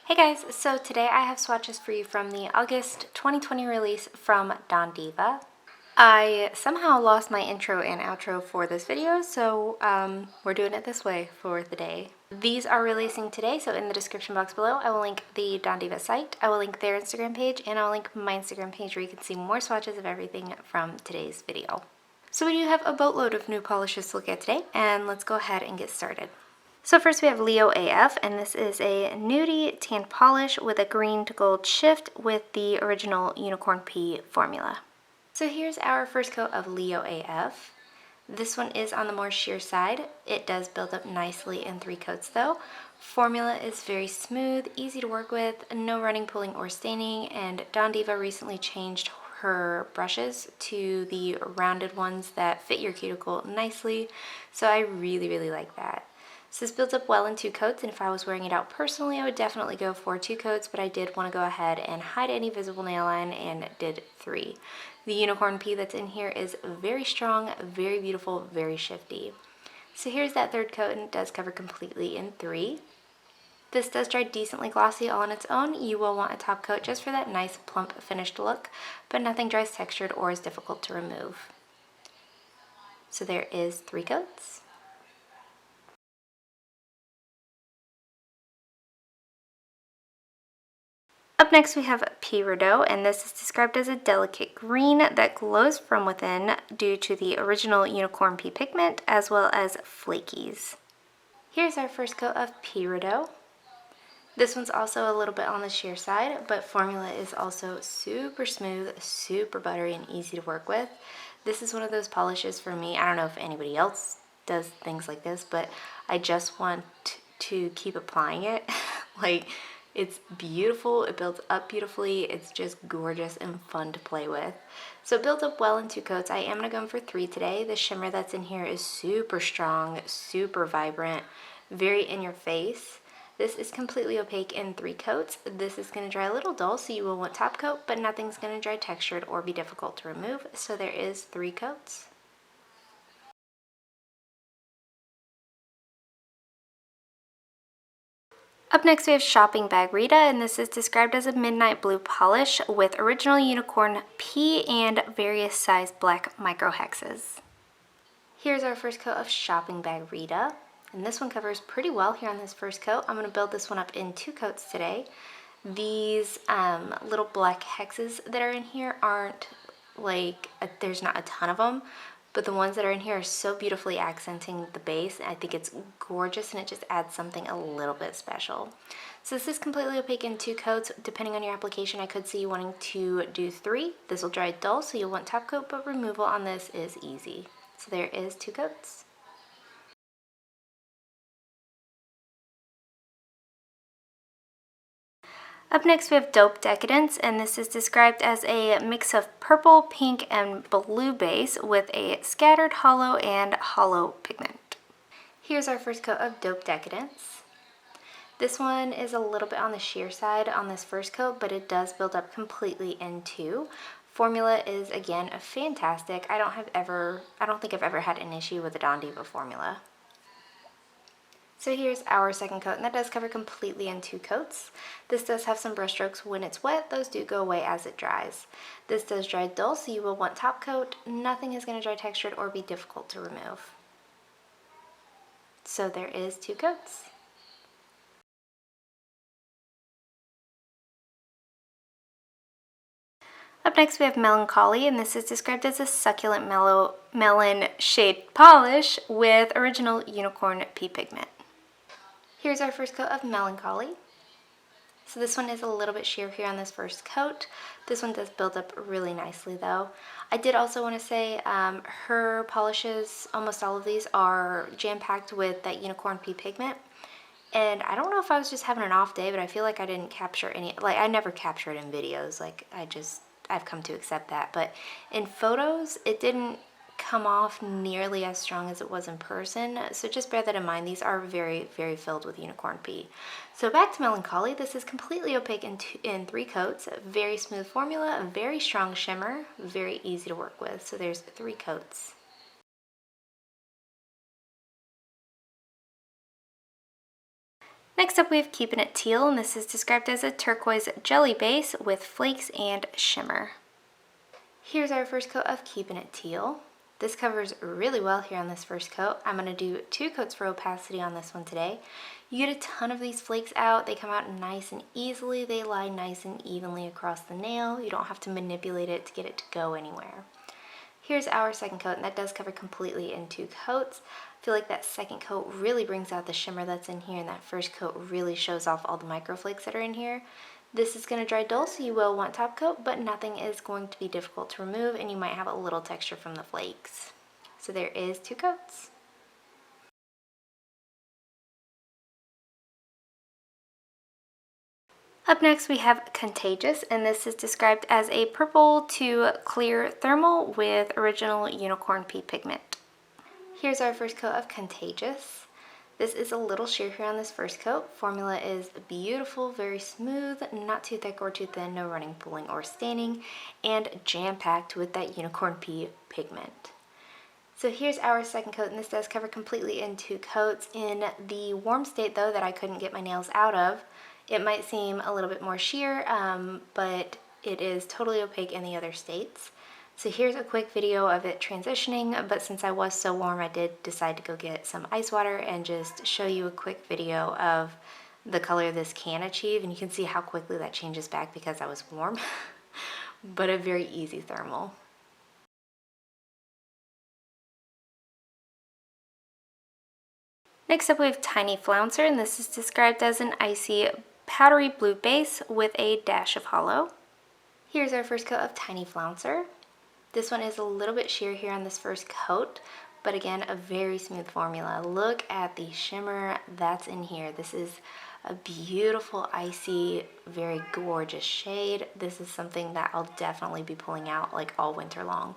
Hey guys, so today I have swatches for you from the August 2020 release from Don Deeva. I somehow lost my intro and outro for this video, so we're doing it this way for the day. These are releasing today, so in the description box below I will link the Don Deeva site, I will link their Instagram page, and I'll link my Instagram page where you can see more swatches of everything from today's video. So we do have a boatload of new polishes to look at today, and let's go ahead and get started. So first we have Leo AF, and this is a nudie tan polish with a green to gold shift with the original Unicorn P formula. So here's our first coat of Leo AF. This one is on the more sheer side. It does build up nicely in 3 coats though. Formula is very smooth, easy to work with, no running, pulling, or staining, and Don Deeva recently changed her brushes to the rounded ones that fit your cuticle nicely, so I really like that. So this builds up well in 2 coats, and if I was wearing it out personally, I would definitely go for 2 coats, but I did want to go ahead and hide any visible nail line and did 3. The Unicorn P that's in here is very strong, very beautiful, very shifty. So here's that 3rd coat, and it does cover completely in 3. This does dry decently glossy all on its own. You will want a top coat just for that nice plump finished look, but nothing dries textured or is difficult to remove. So there is 3 coats. Up next we have Peridot, and this is described as a delicate green that glows from within due to the original Unicorn P pigment as well as flakies. Here's our first coat of Peridot. This one's also a little bit on the sheer side, but formula is also super smooth, super buttery, and easy to work with. This is one of those polishes for me. I don't know if anybody else does things like this, but I just want to keep applying it. Like, it's beautiful, it builds up beautifully, it's just gorgeous and fun to play with. So it builds up well in 2 coats. I am going to go in for 3 today. The shimmer that's in here is super strong, super vibrant, very in your face. This is completely opaque in 3 coats. This is going to dry a little dull, so you will want top coat, but nothing's going to dry textured or be difficult to remove, so there is 3 coats. Up next we have Shopping Bag Rita, and this is described as a midnight blue polish with original Unicorn P and various size black micro hexes. Here's our first coat of Shopping Bag Rita, and this one covers pretty well here on this first coat. I'm going to build this one up in 2 coats today. These little black hexes that are in here aren't like, there's not a ton of them, but the ones that are in here are so beautifully accenting the base. I think it's gorgeous, and it just adds something a little bit special. So this is completely opaque in 2 coats. Depending on your application, I could see you wanting to do 3. This will dry dull, so you'll want top coat, but removal on this is easy. So there is 2 coats. Up next we have Dope Decadence, and this is described as a mix of purple, pink, and blue base with a scattered hollow and hollow pigment. Here's our first coat of Dope Decadence. This one is a little bit on the sheer side on this first coat, but it does build up completely in 2. Formula is, again, fantastic. I don't think I've ever had an issue with the Don Deeva formula. So here's our second coat, and that does cover completely in 2 coats. This does have some brush strokes when it's wet. Those do go away as it dries. This does dry dull, so you will want top coat. Nothing is going to dry textured or be difficult to remove. So there is 2 coats. Up next we have Melancholy, and this is described as a succulent melon shade polish with original Unicorn P pigment. Here's our first coat of Melancholy. So this one is a little bit sheer here on this first coat. This one does build up really nicely though. I did also want to say her polishes, almost all of these, are jam-packed with that Unicorn P pigment. And I don't know if I was just having an off day, but I feel like I didn't capture any, like I never capture it in videos. Like I've come to accept that. But in photos, it didn't come off nearly as strong as it was in person, so just bear that in mind. These are very filled with Unicorn P. So back to Melancholy. This is completely opaque in 3 coats, very smooth formula, a very strong shimmer, very easy to work with. So there's 3 coats. Next up we have Keepin It Teal, and this is described as a turquoise jelly base with flakes and shimmer. Here's our first coat of Keepin It Teal. This covers really well here on this first coat. I'm going to do 2 coats for opacity on this one today. You get a ton of these flakes out. They come out nice and easily. They lie nice and evenly across the nail. You don't have to manipulate it to get it to go anywhere. Here's our second coat, and that does cover completely in 2 coats. I feel like that second coat really brings out the shimmer that's in here, and that first coat really shows off all the microflakes that are in here. This is going to dry dull, so you will want top coat, but nothing is going to be difficult to remove, and you might have a little texture from the flakes. So there is 2 coats. Up next we have Contagious, and this is described as a purple to clear thermal with original unicorn pea pigment. Here's our first coat of Contagious. This is a little sheer here on this first coat. Formula is beautiful, very smooth, not too thick or too thin, no running, pulling, or staining, and jam-packed with that unicorn pea pigment. So here's our second coat, and this does cover completely in 2 coats. In the warm state though that I couldn't get my nails out of, it might seem a little bit more sheer, but it is totally opaque in the other states. So here's a quick video of it transitioning, but since I was so warm, I did decide to go get some ice water and just show you a quick video of the color this can achieve, and you can see how quickly that changes back because I was warm, but a very easy thermal. Next up we have Tiny Flouncer, and this is described as an icy powdery blue base with a dash of hollow. Here's our first coat of Tiny Flouncer. This one is a little bit sheer here on this first coat, but again, a very smooth formula. Look at the shimmer that's in here. This is a beautiful, icy, very gorgeous shade. This is something that I'll definitely be pulling out like all winter long.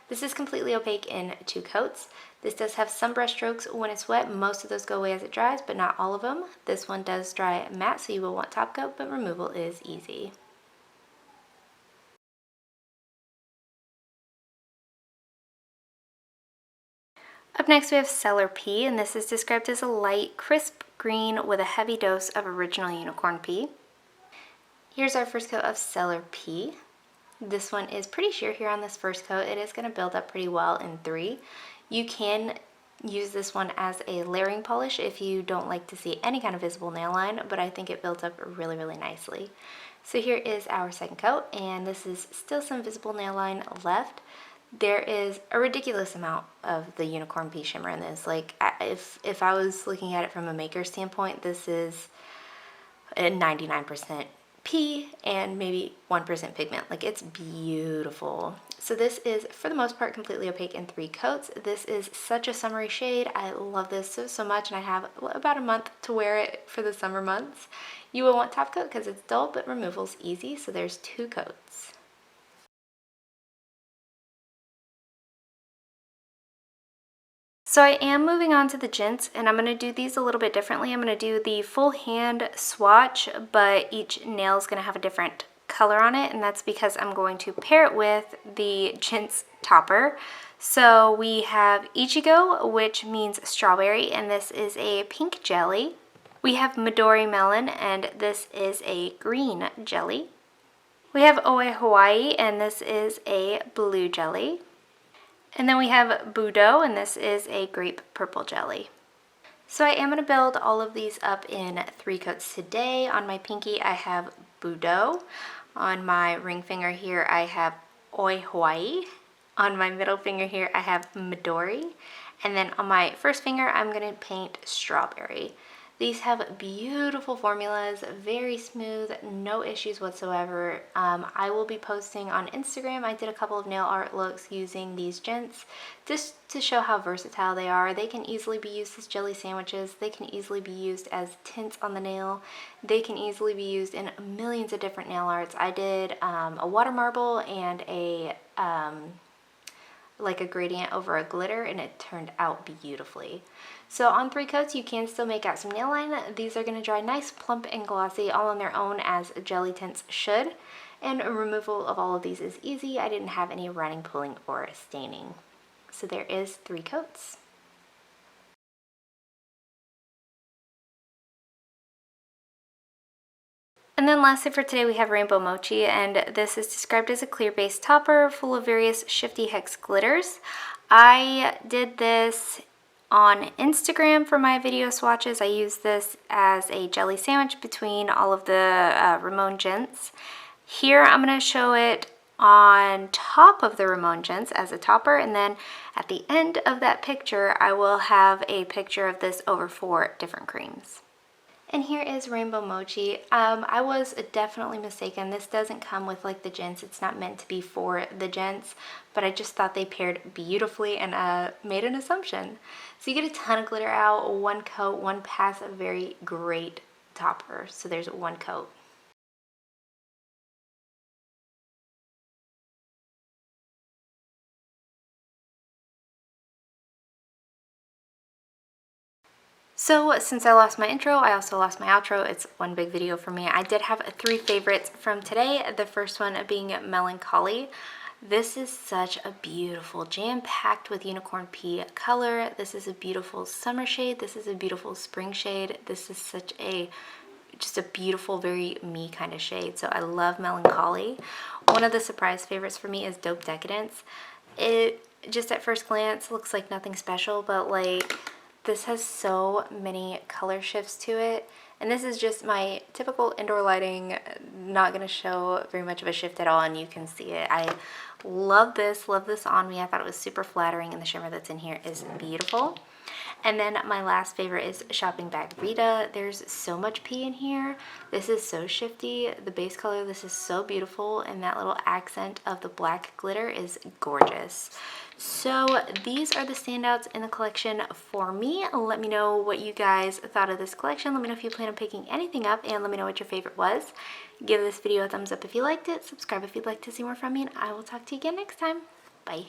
This is completely opaque in 2 coats. This does have some brush strokes when it's wet. Most of those go away as it dries, but not all of them. This one does dry matte, so you will want top coat, but removal is easy. Up next we have Cellar P, and this is described as a light, crisp green with a heavy dose of original unicorn pea. Here's our first coat of Cellar P. This one is pretty sheer here on this first coat. It is going to build up pretty well in 3. You can use this one as a layering polish if you don't like to see any kind of visible nail line, but I think it builds up really, really nicely. So here is our second coat, and this is still some visible nail line left. There is a ridiculous amount of the unicorn pea shimmer in this. Like, if I was looking at it from a maker standpoint, this is a 99% pea and maybe 1% pigment. Like, it's beautiful. So this is, for the most part, completely opaque in 3 coats. This is such a summery shade. I love this so much, and I have about a month to wear it for the summer months. You will want top coat because it's dull, but removal's easy, so there's 2 coats. So I am moving on to the gents, and I'm going to do these a little bit differently. I'm going to do the full hand swatch, but each nail is going to have a different color on it, and that's because I'm going to pair it with the gents topper. So we have Ichigo, which means strawberry, and this is a pink jelly. We have Midori Melon, and this is a green jelly. We have Aoi Hawaii, and this is a blue jelly. And then we have Bodou, and this is a grape purple jelly. So I am going to build all of these up in 3 coats today. On my pinky I have Bodou. On my ring finger here I have Aoi Hawaii. On my middle finger here I have Medori. And then on my first finger I'm going to paint strawberry. These have beautiful formulas, very smooth, no issues whatsoever. I will be posting on Instagram. I did a couple of nail art looks using these gents just to show how versatile they are. They can easily be used as jelly sandwiches. They can easily be used as tints on the nail. They can easily be used in millions of different nail arts. I did a water marble and like a gradient over a glitter, and it turned out beautifully. So on 3 coats you can still make out some nail line. These are going to dry nice, plump, and glossy all on their own as jelly tints should, and removal of all of these is easy. I didn't have any running, pulling, or staining. So there is 3 coats. And then lastly for today we have Rainbow Mochi, and this is described as a clear base topper full of various shifty hex glitters. I did this on Instagram for my video swatches. I used this as a jelly sandwich between all of the Ramon Gents. Here I'm going to show it on top of the Ramon Gents as a topper, and then at the end of that picture I will have a picture of this over 4 different creams. And here is Rainbow Mochi. I was definitely mistaken. This doesn't come with like the gents. It's not meant to be for the gents, but I just thought they paired beautifully and made an assumption. So you get a ton of glitter out, 1 coat, 1 pass, a very great topper. So there's 1 coat. So since I lost my intro, I also lost my outro. It's one big video for me. I did have 3 favorites from today. The first one being Melancholy. This is such a beautiful, jam-packed with unicorn pea color. This is a beautiful summer shade. This is a beautiful spring shade. This is just a beautiful, very me kind of shade. So I love Melancholy. One of the surprise favorites for me is Dope Decadence. It just at first glance looks like nothing special, but like this has so many color shifts to it. And this is just my typical indoor lighting, not going to show very much of a shift at all, and you can see it. I love this on me. I thought it was super flattering, and the shimmer that's in here is beautiful. And then my last favorite is Shopping Bag Rita. There's so much pea in here. This is so shifty. The base color, this is so beautiful, and that little accent of the black glitter is gorgeous. So these are the standouts in the collection for me. Let me know what you guys thought of this collection. Let me know if you plan on picking anything up, and let me know what your favorite was. Give this video a thumbs up if you liked it. Subscribe if you'd like to see more from me, and I will talk to you again next time. Bye.